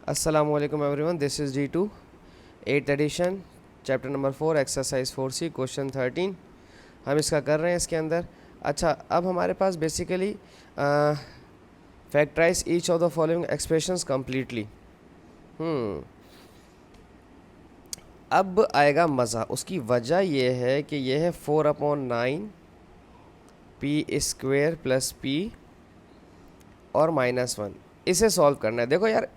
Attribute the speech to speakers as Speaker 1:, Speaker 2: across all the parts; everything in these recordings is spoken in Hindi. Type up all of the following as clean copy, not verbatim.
Speaker 1: अस्सलामुअलैकुम everyone, this is G2 8th edition, chapter number 4, exercise 4C, question 13 हम इसका कर रहे हैं इसके अंदर। अच्छा, अब हमारे पास basically factorise each of the following expressions completely. अब आएगा मज़ा। उसकी वजह ये है कि ये है 4/9 p² प्लस p और -1। इसे सॉल्व करना है। देखो यार,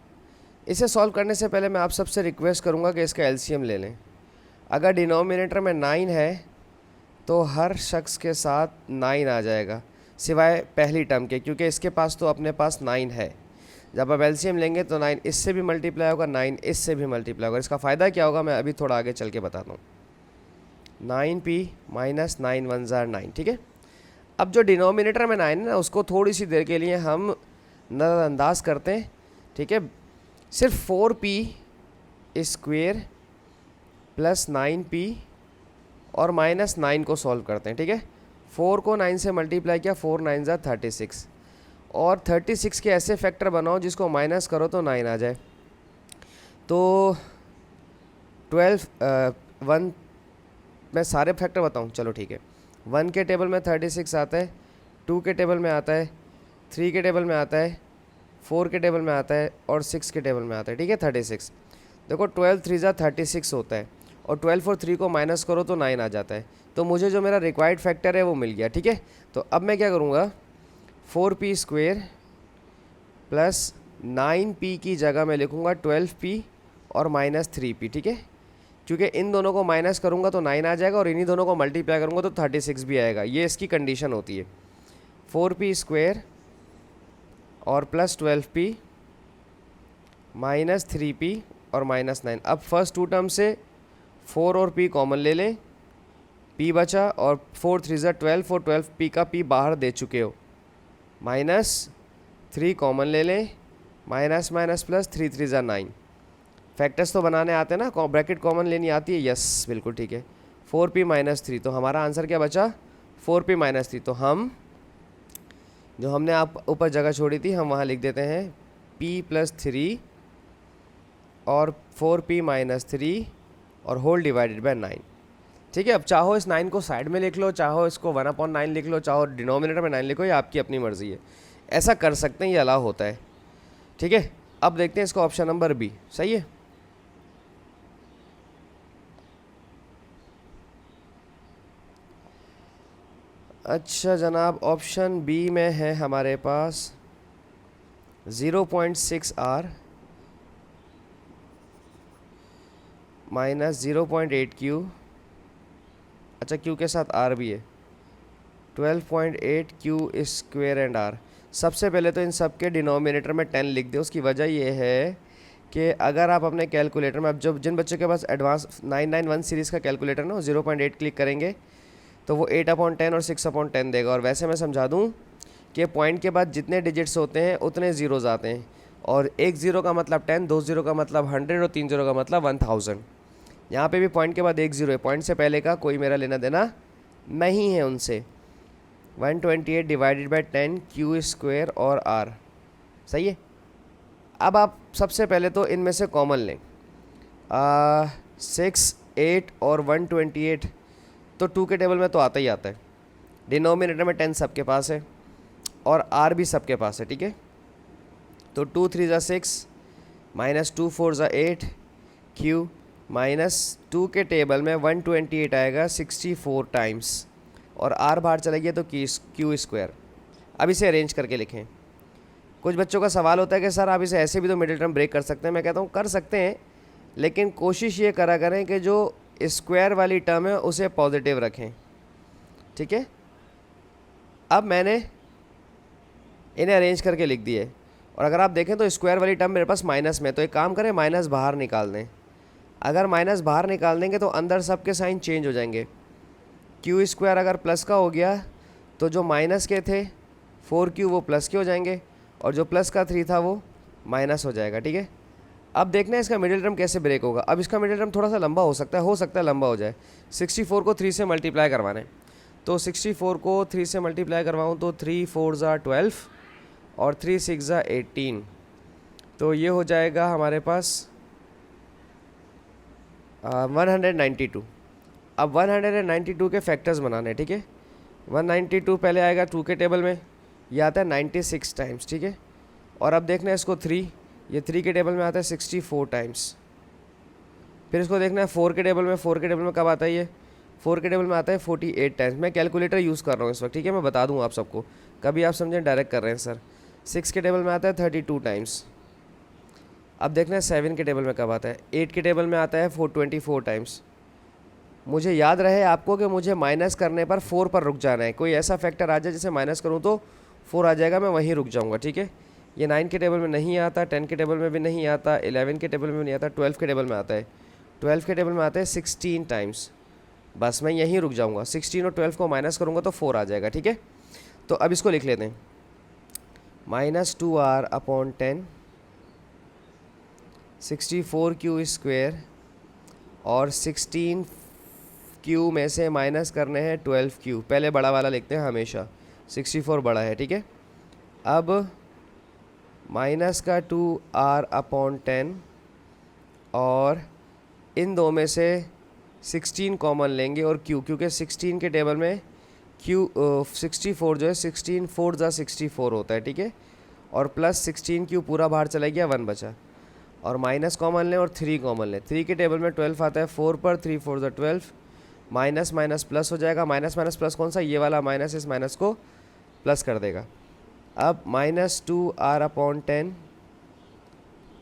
Speaker 1: इसे सॉल्व करने से पहले मैं आप सबसे रिक्वेस्ट करूंगा कि इसका एलसीएम ले लें। अगर डिनोमिनेटर में 9 है तो हर शख्स के साथ 9 आ जाएगा सिवाय पहली टर्म के, क्योंकि इसके पास तो अपने पास 9 है। जब आप एलसीएम लेंगे तो 9 इससे भी मल्टीप्लाई होगा, 9 इससे भी मल्टीप्लाई होगा। इसका फ़ायदा क्या होगा मैं अभी थोड़ा आगे चल के बताता हूँ। 9p माइनस 9 1 ज़ार 9, ठीक है। अब जो डिनोमिनेटर में 9 है ना, उसको थोड़ी सी देर के लिए हम नज़रअंदाज करते हैं, ठीक है। सिर्फ 4p² प्लस 9p और -9 को सॉल्व करते हैं, ठीक है। 4 को 9 से मल्टीप्लाई किया, 4 9 ज़ा 36, और 36 के ऐसे फैक्टर बनाओ जिसको माइनस करो तो 9 आ जाए। तो 12 1 मैं सारे फैक्टर बताऊं, चलो ठीक है। 1 के टेबल में 36 आता है, 2 के टेबल में आता है, 3 के टेबल में आता है, 4 के टेबल में आता है और 6 के टेबल में आता है, ठीक है। 36 देखो, 12 3 ज़ा 36 होता है, और 12 और 3 को माइनस करो तो 9 आ जाता है। तो मुझे जो मेरा रिक्वायर्ड फैक्टर है वो मिल गया, ठीक है। तो अब मैं क्या करूँगा, 4p² प्लस 9p की जगह मैं लिखूँगा 12p और -3p, ठीक है। क्योंकि इन दोनों को माइनस करूँगा तो 9 आ जाएगा, और इन्हीं दोनों को मल्टीप्लाई करूँगा तो 36 भी आएगा। ये इसकी कंडीशन होती है। 4p² और प्लस 12p -3p और -9। अब फर्स्ट टू टर्म से 4 और p कॉमन ले लें, p बचा, और 4 3 ज़ा 12 और 12p का p बाहर दे चुके हो। -3 कॉमन ले लें, माइनस माइनस प्लस 3 3 ज़ा 9। फैक्टर्स तो बनाने आते हैं ना, ब्रैकेट कॉमन लेनी आती है, यस बिल्कुल ठीक है। 4p -3, तो हमारा आंसर क्या बचा, 4p -3। तो हम जो हमने आप ऊपर जगह छोड़ी थी हम वहाँ लिख देते हैं p + 3 और 4p -3 और होल डिवाइडेड बाय 9, ठीक है। अब चाहो इस 9 को साइड में लिख लो, चाहो इसको 1/9 लिख लो, चाहो डिनोमिनेटर में 9 लिखो, ये आपकी अपनी मर्ज़ी है। ऐसा कर सकते हैं, ये अलाउ होता है, ठीक है। अब देखते हैं इसका ऑप्शन नंबर बी सही है। अच्छा जनाब, ऑप्शन बी में है हमारे पास 0.6r माइनस 0.8q। अच्छा, q के साथ r भी है, 12.8q² एंड r। सबसे पहले तो इन सब के डिनोमिनेटर में 10 लिख दे। उसकी वजह ये है कि अगर आप अपने कैलकुलेटर में, अब जब जिन बच्चों के पास एडवांस 991 सीरीज़ का कैलकुलेटर ना, 0.8 क्लिक करेंगे तो वो 8/10 और 6/10 देगा। और वैसे मैं समझा दूं कि पॉइंट के बाद जितने डिजिट्स होते हैं उतने ज़ीरोज़ आते हैं, और एक ज़ीरो का मतलब 10, 2 ज़ीरो का मतलब 100 और 3 ज़ीरो का मतलब 1000। यहाँ पे भी पॉइंट के बाद एक ज़ीरो है, पॉइंट से पहले का कोई मेरा लेना देना नहीं है उनसे। 128 डिवाइडेड बाई 10 q² और r, सही है। अब आप सबसे पहले तो इनमें से कॉमन लें, 6 8 और 128 तो 2 के टेबल में तो आता ही आता है। डिनोमिनेटर में 10 सबके पास है और r भी सबके पास है, ठीक है। तो 2 3 ज़ा 6 -2 4 ज़ा 8 q -2 के टेबल में 128 आएगा 64 टाइम्स, और r बाहर चला गया तो q²। अब इसे अरेंज करके लिखें। कुछ बच्चों का सवाल होता है कि सर आप इसे ऐसे भी तो मिडिल टर्म ब्रेक कर सकते हैं। मैं कहता हूँ कर सकते हैं, लेकिन कोशिश ये करा करें कि जो स्क्वायर वाली टर्म है उसे पॉजिटिव रखें, ठीक है। अब मैंने इन्हें अरेंज करके लिख दिए, और अगर आप देखें तो स्क्वायर वाली टर्म मेरे पास माइनस में, तो एक काम करें माइनस बाहर निकाल दें। अगर माइनस बाहर निकाल देंगे तो अंदर सब के साइन चेंज हो जाएंगे। q² अगर प्लस का हो गया तो जो माइनस के थे 4q वो प्लस के हो जाएंगे, और जो प्लस का 3 था वो माइनस हो जाएगा, ठीक है। अब देखना है इसका मिडिल टर्म कैसे ब्रेक होगा। अब इसका मिडिल टर्म थोड़ा सा लंबा हो सकता है लंबा हो जाए। 64 को 3 से मल्टीप्लाई करवाना है, तो 64 को 3 से मल्टीप्लाई करवाऊँ तो 3 4 ज़ा 12 और 3 6 ज़ा 18, तो ये हो जाएगा हमारे पास 192। अब 192 के फैक्टर्स बनाने, ठीक है। 192 पहले आएगा 2 के टेबल में, ये आता है 96 टाइम्स, ठीक है। और अब देखना है इसको 3, ये 3 के टेबल में आता है 64 टाइम्स। फिर इसको देखना है 4 के टेबल में, 4 के टेबल में कब आता है ये, 4 के टेबल में आता है 48 टाइम्स। मैं कैलकुलेटर यूज़ कर रहा हूँ इस वक्त, ठीक है, मैं बता दूँ आप सबको, कभी आप समझें डायरेक्ट कर रहे हैं सर। 6 के टेबल में आता है 32 टाइम्स। अब देखना है 7 के टेबल में कब आता है, 8 के टेबल में आता है 24 टाइम्स। मुझे याद रहे आपको कि मुझे माइनस करने पर 4 पर रुक जाना है। कोई ऐसा फैक्टर आ जाए जिसे माइनस करूँ तो 4 आ जाएगा, मैं वहीं रुक जाऊँगा, ठीक है। ये 9 के टेबल में नहीं आता, 10 के टेबल में भी नहीं आता, 11 के टेबल में भी नहीं आता, 12 के टेबल में आता है। 12 के टेबल में आता है 16 टाइम्स। बस मैं यहीं रुक जाऊँगा, 16 और 12 को माइनस करूँगा तो 4 आ जाएगा, ठीक है। तो अब इसको लिख लेते हैं, -2r/10, 64q² और 16 क्यू में से माइनस करने हैं 12q। पहले बड़ा वाला लिखते हैं हमेशा, 64 बड़ा है, ठीक है। अब माइनस का 2r/10 और इन दो में से 16 कॉमन लेंगे और q, क्योंकि 16 के टेबल में q 64 जो है 16 4 ज़ा 64 होता है, ठीक है। और प्लस 16q पूरा बाहर चला गया, 1 बचा। और माइनस कॉमन लें और 3 कॉमन लें। 3 के टेबल में 12 आता है 4 पर, 3 4 ज़ा 12, माइनस माइनस प्लस हो जाएगा। माइनस माइनस प्लस कौन सा, ये वाला माइनस इस माइनस को प्लस कर देगा। अब -2r/10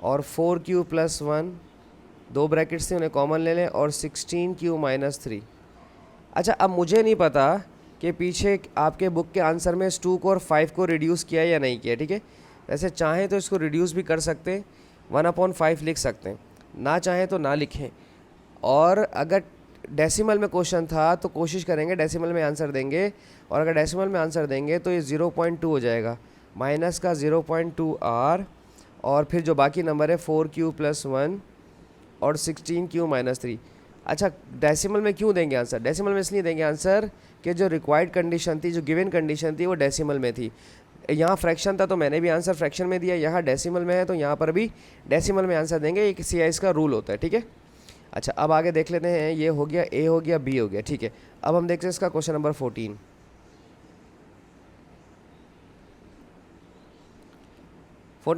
Speaker 1: और 4q + 1, 2 ब्रैकेट्स थे उन्हें कॉमन ले लें, और 16q - 3। अच्छा, अब मुझे नहीं पता कि पीछे आपके बुक के आंसर में इस 2 को और 5 को रिड्यूस किया या नहीं किया, ठीक है। वैसे चाहें तो इसको रिड्यूस भी कर सकते हैं, 1/5 लिख सकते हैं, ना चाहें तो ना लिखें। और अगर डेसिमल में क्वेश्चन था तो कोशिश करेंगे डेसिमल में आंसर देंगे, और अगर डेसिमल में आंसर देंगे तो ये 0.2 हो जाएगा, माइनस का 0.2r, और फिर जो बाकी नंबर है 4q + 1 और 16q - 3। अच्छा, डेसिमल में क्यों देंगे आंसर, डेसिमल में इसलिए देंगे आंसर कि जो रिक्वायर्ड कंडीशन थी, जो गिवन कंडीशन थी, वो डेसिमल में थी। यहाँ फ्रैक्शन था तो मैंने भी आंसर फ्रैक्शन में दिया, यहाँ डेसिमल में है तो यहाँ पर भी डेसिमल में आंसर देंगे। एक CIS का रूल होता है, ठीक है। अच्छा, अब आगे देख लेते हैं, ये हो गया, A हो गया, B हो गया, ठीक है। अब हम देखते हैं इसका क्वेश्चन नंबर 14।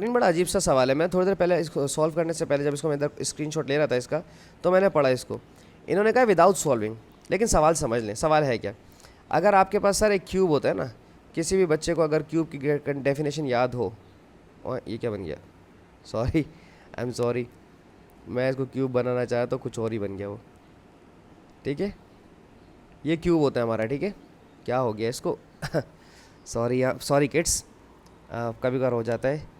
Speaker 1: बड़ा अजीब सा सवाल है। मैं थोड़ी देर पहले इसको सॉल्व करने से पहले, जब इसको मैं इधर स्क्रीनशॉट ले रहा था इसका, तो मैंने पढ़ा इसको। इन्होंने कहा विदाउट सॉल्विंग, लेकिन सवाल समझ लें। सवाल है क्या, अगर आपके पास सर एक क्यूब होता है ना, किसी भी बच्चे को अगर क्यूब की डेफिनेशन याद हो, और ये क्या बन गया, सॉरी, आई एम सॉरी, मैं इसको क्यूब बनाना चाहा तो कुछ और ही बन गया वो, ठीक है। ये क्यूब होता है हमारा, ठीक है। क्या हो गया इसको सॉरी सॉरी किड्स, कभी कभार हो जाता है।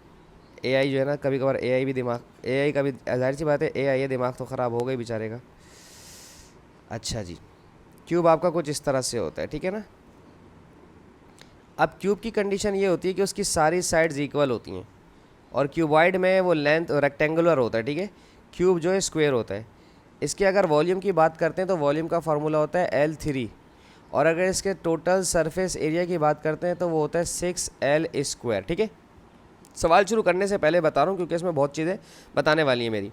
Speaker 1: AI जो है ना, कभी कभार AI भी दिमाग, AI का भी जाहिर सी बात है, AI है, दिमाग तो ख़राब हो गई बेचारे का। अच्छा जी, क्यूब आपका कुछ इस तरह से होता है, ठीक है ना। अब क्यूब की कंडीशन ये होती है कि उसकी सारी साइड्स इक्वल होती हैं, और क्यूबॉइड में वो लेंथ रेक्टेंगुलर होता है, ठीक है। क्यूब जो है स्क्वायर होता है। इसके अगर वॉल्यूम की बात करते हैं तो वॉल्यूम का फार्मूला होता है L3, और अगर इसके टोटल सरफेस एरिया की बात करते हैं तो वो होता है 6L², ठीक है। सवाल शुरू करने से पहले बता रहा हूँ क्योंकि इसमें बहुत चीज़ें बताने वाली हैं मेरी।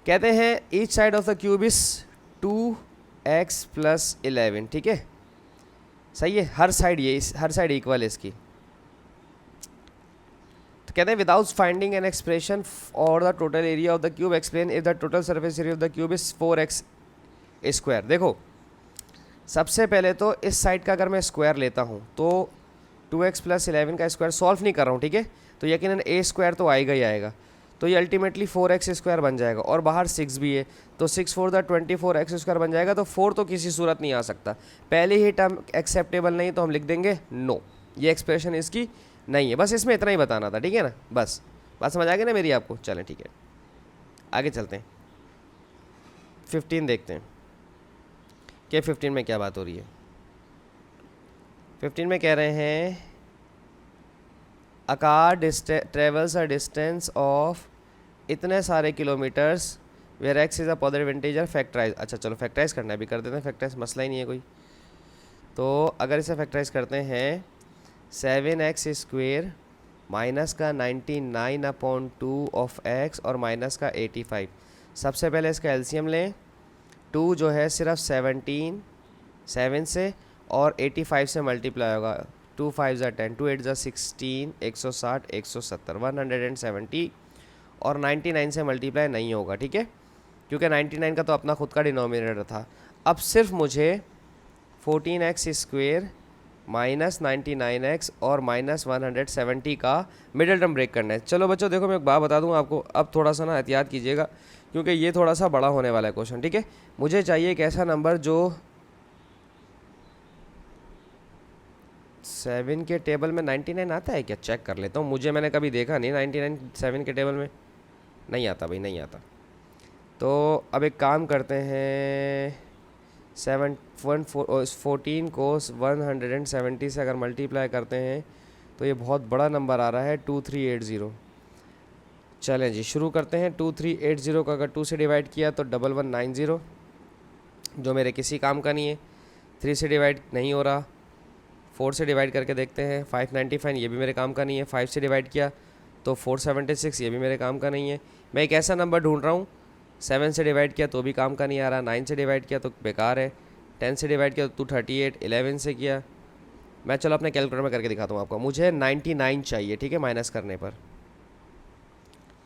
Speaker 1: कहते हैं each side of the cube is 2x + 11, ठीक है, सही है। हर साइड इक्वल है इसकी। तो कहते हैं विदाउट फाइंडिंग एन एक्सप्रेशन और the total area of the cube explain if the total surface area of the cube is 4x²। देखो, सबसे पहले तो इस साइड का अगर मैं स्क्वायर लेता हूँ तो 2x + 11 का स्क्वायर, सॉल्व नहीं कर रहा हूँ, ठीक है, तो यकीनन A² तो आएगा ही आएगा। तो ये अल्टीमेटली 4x² बन जाएगा, और बाहर 6 भी है, तो 6 4 ज़ा 24x² बन जाएगा। तो 4 तो किसी सूरत नहीं आ सकता, पहले ही टर्म एक्सेप्टेबल नहीं, तो हम लिख देंगे नो, ये एक्सप्रेशन इसकी नहीं है। बस इसमें इतना ही बताना था, ठीक है ना। बस बात समझ आ गई ना मेरी आपको। चलें ठीक है, आगे चलते हैं। 15 देखते हैं कि 15 में क्या बात हो रही है। 15 में कह रहे हैं a car travels a distance of इतने सारे kilometres where x is a positive integer factorise. अच्छा चलो फैक्टराइज करना है, भी कर देते हैं फैक्टराइज, मसला ही नहीं है कोई। तो अगर इसे फैक्टराइज करते हैं 7x² माइनस का 99/2 ऑफ x और माइनस का 85। सबसे पहले इसका एलसीएम लें। 2 जो है सिर्फ 7 से और 85 से मल्टीप्लाई होगा। 2 5 ज़ा 10, 2 8 ज़ा 16, 160, 170, 170 और 99 से मल्टीप्लाई नहीं होगा, ठीक है, क्योंकि 99 का तो अपना खुद का डिनोमिनेटर था। अब सिर्फ मुझे 14x² माइनस 99x और माइनस 170 का मिडिल टर्म ब्रेक करना है। चलो बच्चों देखो, मैं एक बात बता दूं आपको, अब थोड़ा सा ना एहतियात कीजिएगा क्योंकि ये थोड़ा सा बड़ा होने वाला है क्वेश्चन, ठीक है। मुझे चाहिए एक ऐसा नंबर जो 7 के टेबल में 99 आता है क्या, चेक कर लेता हूँ। मैंने कभी देखा नहीं 99 7 के टेबल में, नहीं आता भाई, नहीं आता। तो अब एक काम करते हैं, 14 को 170 से अगर मल्टीप्लाई करते हैं तो ये बहुत बड़ा नंबर आ रहा है 2380। चलें जी शुरू करते हैं। 2380 का अगर 2 से डिवाइड किया तो 1190, जो मेरे किसी काम का नहीं है। 3 से डिवाइड नहीं हो रहा। 4 से डिवाइड करके देखते हैं, 595, ये भी मेरे काम का नहीं है। 5 से डिवाइड किया तो 476, ये भी मेरे काम का नहीं है। मैं एक ऐसा नंबर ढूंढ रहा हूँ, 7 से डिवाइड किया तो भी काम का नहीं आ रहा, 9 से डिवाइड किया तो बेकार है, 10 से डिवाइड किया तो 238, 11 से किया। मैं चलो अपने कैलकुलेटर में करके दिखाता हूँ आपको। मुझे 99 चाहिए, ठीक है, माइनस करने पर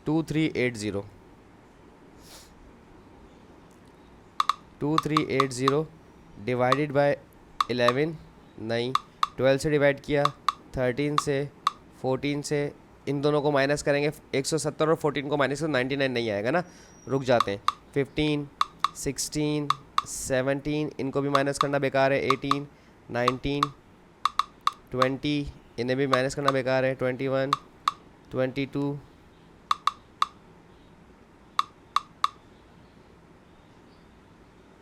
Speaker 1: 2380 डिवाइडेड बाय 11, नहीं, 12 से डिवाइड किया, 13 से, 14 से, इन दोनों को माइनस करेंगे, 170 और 14 को माइनस तो 99 नहीं आएगा ना, रुक जाते हैं। 15, 16, 17, इनको भी माइनस करना बेकार है। 18, 19, 20, इन्हें भी माइनस करना बेकार है। 21, 22,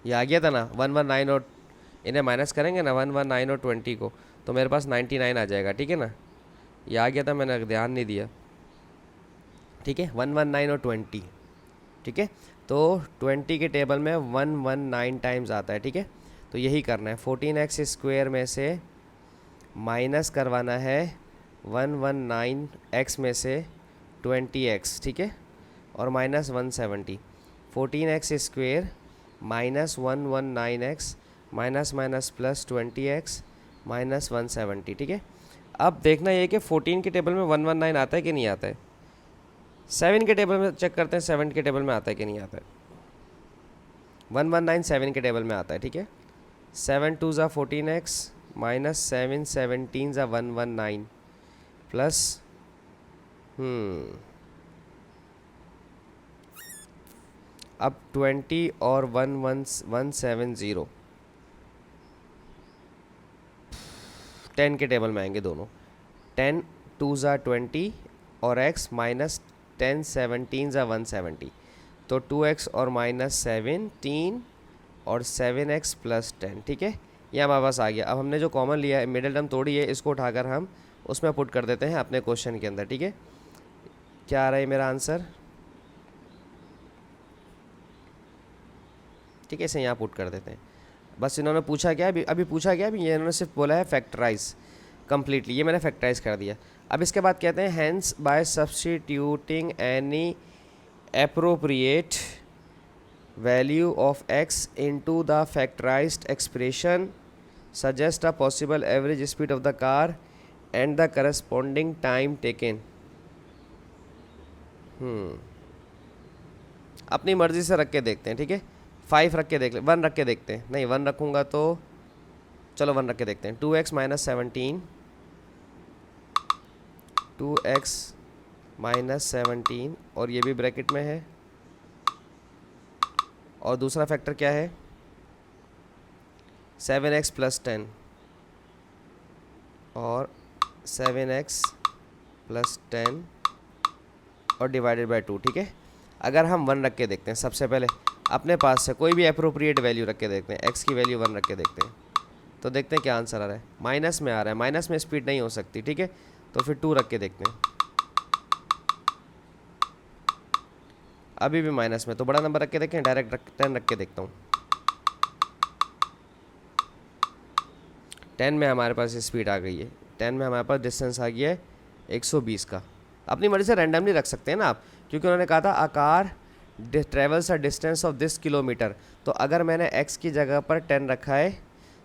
Speaker 1: ये आ गया था ना 119, और इन्हें माइनस करेंगे ना 119 और 20 को, तो मेरे पास 99 आ जाएगा, ठीक है ना। ये आ गया था, मैंने ध्यान नहीं दिया, ठीक है। 119 और 20, ठीक है। तो 20 के टेबल में 119 टाइम्स आता है, ठीक है। तो यही करना है, 14x² में से माइनस करवाना है 119x में से 20x, ठीक है, और minus 170। 14x² minus 119x minus minus plus 20x minus 170, ठीक है। अब देखना ये कि 14 के टेबल में 119 आता है कि नहीं आता है। 7 के टेबल में चेक करते हैं, 7 के टेबल में आता है कि नहीं आता है। 119 7 के टेबल में आता है, ठीक है। 7 2 ज़ा 14x माइनस 7 17 ज़ा 119 प्लस अब 20 और 170 10 के टेबल में आएंगे दोनों। 10 2 ज़ा 20 और x माइनस 10 17 ज़ा 170, तो 2x और माइनस 17 और 7x प्लस 10, ठीक है। ये हमारे पास आ गया। अब हमने जो कॉमन लिया है, मिडिल टर्म तोड़ी है, इसको उठाकर हम उसमें पुट कर देते हैं अपने क्वेश्चन के अंदर, ठीक है। क्या आ रहा है मेरा आंसर, ठीक है, इसे यहाँ पुट कर देते हैं। बस इन्होंने पूछा क्या, अभी पूछा क्या, अभी ये इन्होंने सिर्फ बोला है फैक्टराइज कम्प्लीटली, ये मैंने फैक्टराइज कर दिया। अब इसके बाद कहते हैं hence by substituting any appropriate value of x into the factorised expression suggest a possible average speed of the car and the corresponding time taken. अपनी मर्ज़ी से रख के देखते हैं, ठीक है। 5 रख के देख ले, 1 रख के देखते हैं, नहीं 1 रखूँगा तो चलो 1 रख के देखते हैं। 2x माइनस 17, 2x माइनस 17, और ये भी ब्रैकेट में है, और दूसरा फैक्टर क्या है 7x प्लस 10 और 7x प्लस 10 और डिवाइडेड बाय 2, ठीक है। अगर हम 1 रख के देखते हैं, सबसे पहले अपने पास से कोई भी अप्रोप्रिएट वैल्यू रख के देखते हैं, x की वैल्यू 1 रख के देखते हैं, तो देखते हैं क्या आंसर आ रहा है। माइनस में आ रहा है, माइनस में स्पीड नहीं हो सकती, ठीक है। तो फिर 2 रख के देखते हैं, अभी भी माइनस में, तो बड़ा नंबर रख के देखें, डायरेक्ट 10 रख के देखता हूँ। 10 में हमारे पास स्पीड आ गई है, 10 में हमारे पास डिस्टेंस आ गया है 120 का। अपनी मर्ज़ी से रैंडमली रख सकते हैं ना आप, क्योंकि उन्होंने कहा था अ car travels a distance of this kilometre. तो अगर मैंने x की जगह पर 10 रखा है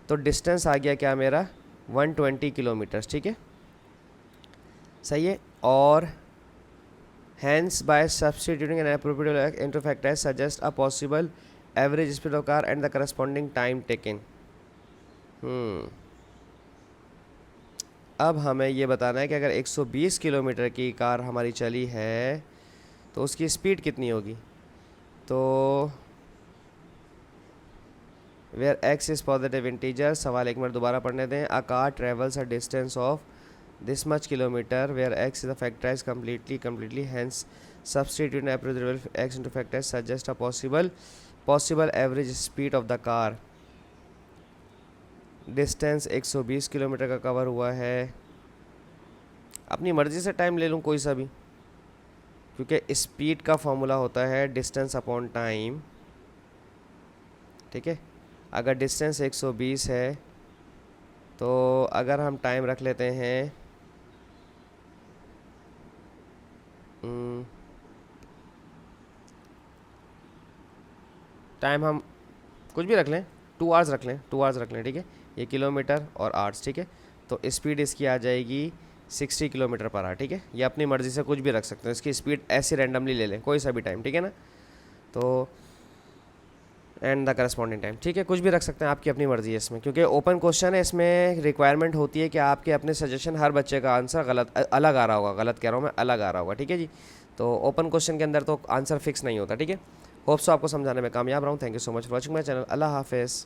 Speaker 1: तो डिस्टेंस आ गया क्या मेरा 120 किलोमीटर्स, ठीक है, सही है। और hence by substituting an appropriate into factors suggest a possible average speed of car and the corresponding time taken. अब हमें ये बताना है कि अगर 120 किलोमीटर की कार हमारी चली है तो उसकी स्पीड कितनी होगी। तो where x is positive integer, सवाल एक मिनट दोबारा पढ़ने दें। A car travels a distance of this much kilometer where x is a factorized completely hence substitute approach x into factors suggest a possible average speed of the car। Distance 120 kilometre का कवर हुआ है। अपनी मर्ज़ी से टाइम ले लूँ कोई सा भी, क्योंकि स्पीड का फॉर्मूला होता है डिस्टेंस अपॉन टाइम, ठीक है। अगर डिस्टेंस 120 है तो अगर हम टाइम रख लेते हैं टाइम हम कुछ भी रख लें, 2 आवर्स रख लें, 2 आवर्स रख लें, ठीक है। ये किलोमीटर और आवर्स, ठीक है। तो स्पीड इसकी आ जाएगी 60 किलोमीटर पर आवर, ठीक है। ये अपनी मर्ज़ी से कुछ भी रख सकते हैं, इसकी स्पीड ऐसे रैंडमली ले लें कोई सा भी टाइम, ठीक है ना। तो एंड द करस्पॉन्डिंग टाइम, ठीक है, कुछ भी रख सकते हैं, आपकी अपनी मर्ज़ी है इसमें, क्योंकि ओपन क्वेश्चन है। इसमें रिक्वायरमेंट होती है कि आपके अपने सजेशन, हर बच्चे का आंसर गलत अलग आ रहा होगा, गलत कह रहा हूँ मैं, अलग आ रहा होगा, ठीक है जी। तो ओपन क्वेश्चन के अंदर तो आंसर फिक्स नहीं होता, ठीक है। होप्स आपको समझाने में कामयाब रहा हूँ। Thank you so much for watching my channel. Allah हाफिज़।